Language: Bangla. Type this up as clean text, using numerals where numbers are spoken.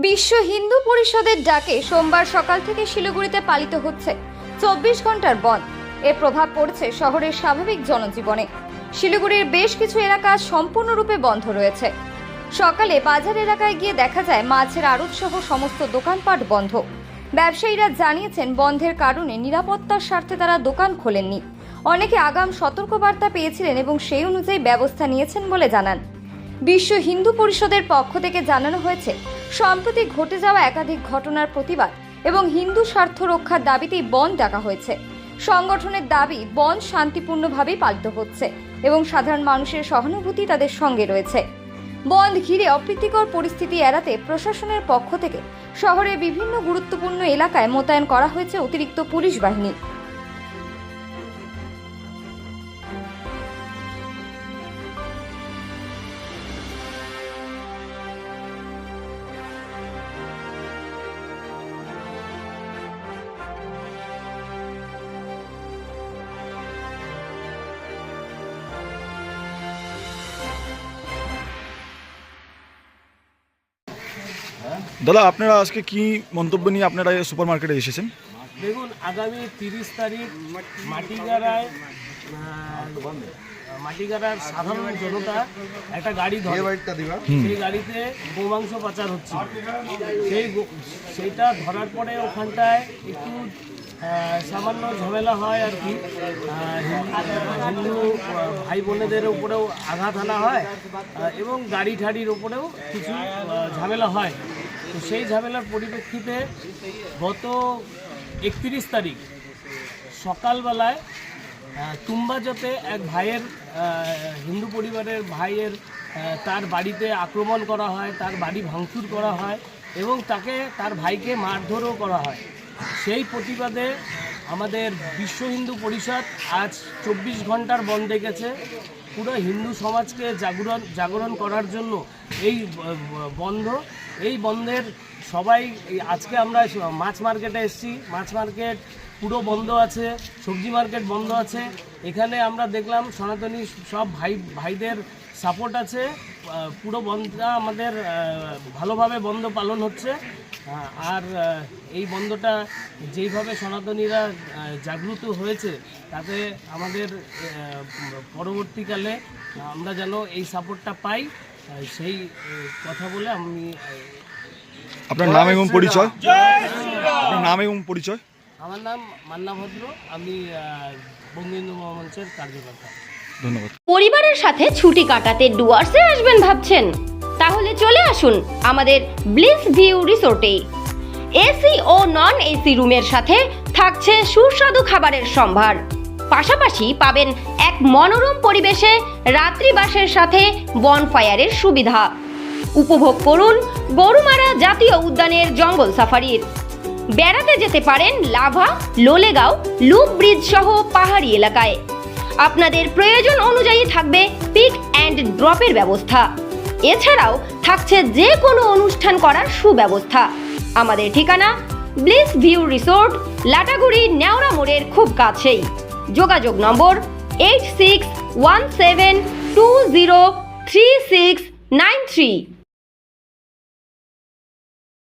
বিশ্ব হিন্দু পরিষদের ডাকে সোমবার সকাল থেকে শিলিগুড়িতে পালিত হচ্ছে 24 ঘন্টার বন্ধ। এর প্রভাব পড়ছে শহরের স্বাভাবিক জনজীবনে। শিলিগুড়ির বেশ কিছু এলাকা সম্পূর্ণরূপে বন্ধ রয়েছে। সকালে বাজার এলাকায় গিয়ে দেখা যায় মাছের আড়ত সহ সমস্ত দোকানপাট বন্ধ। ব্যবসায়ীরা জানিয়েছেন বন্ধের কারণে নিরাপত্তার স্বার্থে তারা দোকান খোলেননি। অনেকে আগাম সতর্কবার্তা পেয়েছিলেন এবং সেই অনুযায়ী ব্যবস্থা নিয়েছেন বলে জানান। বিশ্ব হিন্দু পরিষদের পক্ষ থেকে জানানো হয়েছে, সম্প্রতি ঘটে যাওয়া একাধিক ঘটনার প্রতিবাদ এবং হিন্দু স্বার্থ রক্ষার দাবিতেই বন্ধ ডাকা হয়েছে। সংগঠনের দাবি বন্ধ শান্তিপূর্ণভাবেই পালিত হচ্ছে এবং সাধারণ মানুষের সহানুভূতি তাদের সঙ্গে রয়েছে। বন্ধ ঘিরে অপ্রীতিকর পরিস্থিতি এড়াতে প্রশাসনের পক্ষ থেকে শহরের বিভিন্ন গুরুত্বপূর্ণ এলাকায় মোতায়েন করা হয়েছে অতিরিক্ত পুলিশ বাহিনী। দাদা, আপনারা আজকে কি মন্তব্য নিয়ে আপনারা সুপার মার্কেটে এসেছেন? দেখুন, আগামী 30 তারিখ মাটিগাড়ার সাধারণ জনতা একটা গাড়ি ধরে, সেই গাড়িতে গোমাংস পাচার হচ্ছে। সেইটা ধরার পরে ওখানটায় একটু সামান্য ঝামেলা হয় আর কি। হিন্দু ভাই বোনেদের উপরেও আঘাত আনা হয় এবং গাড়ি ঠাড়ির উপরেও কিছু ঝামেলা হয়। তো সেই ঝামেলার পরিপ্রেক্ষিতে গত 31 তারিখ সকালবেলায় তুম্বাজতে এক ভাইয়ের, হিন্দু পরিবারের ভাইয়ের, তার বাড়িতে আক্রমণ করা হয়, তার বাড়ি ভাঙচুর করা হয় এবং তার ভাইকে মারধরও করা হয়। সেই প্রতিবাদে আমাদের বিশ্ব হিন্দু পরিষদ আজ 24 ঘন্টার বন্ধ ডেকেছে। পুরো হিন্দু সমাজকে জাগরণ করার জন্য এই বন্ধ। এই বন্ধের সবাই, আজকে আমরা মাছ মার্কেটে এসেছি, মাছ মার্কেট পুরো বন্ধ আছে, সবজি মার্কেট বন্ধ আছে। এখানে আমরা দেখলাম সনাতনী সব ভাইদের সাপোর্ট আছে। পুরো বন্ধটা আমাদের ভালোভাবে বন্ধ পালন হচ্ছে। আর এই বন্ধটা যেইভাবে সনাতনীরা জাগ্রত হয়েছে, তাতে আমাদের পরবর্তীকালে আমরা যেন এই সাপোর্টটা পাই, সেই কথা বলে আমি। আপনার নাম এবং পরিচয়? আমার নাম মান্না ভদ্র, আমি বঙ্গবন্ধু মহামঞ্চের কার্যকর্তা। ধন্যবাদ। পরিবারের সাথে ছুটি কাটাতে ডুয়ার্সে আসবেন ভাবছেন? তাহলে চলে আসুন আমাদের ব্লিস ভিউ রিসোর্টে। এসি ও নন এসি রুমের সাথে থাকছে সুস্বাদু খাবারের সম্ভার। পাশাপাশি পাবেন এক মনোরম পরিবেশে রাত্রিবাসের সাথে বনফায়ারের সুবিধা। উপভোগ করুন গরুমারা জাতীয় উদ্যানের জঙ্গল সাফারির। বেড়াতে যেতে পারেন লাভা, লোলেগাঁও, লুপ ব্রিজ সহ পাহাড়ি এলাকায়। আপনাদের প্রয়োজন অনুযায়ী থাকবে পিক অ্যান্ড ড্রপের ব্যবস্থা। এছাড়াও থাকছে যে কোনো অনুষ্ঠান করার সুব্যবস্থা। আমাদের ঠিকানা bliss view resort, Lataguri Neora মোড়ের খুব কাছেই। যোগাযোগ নম্বর 8617203693।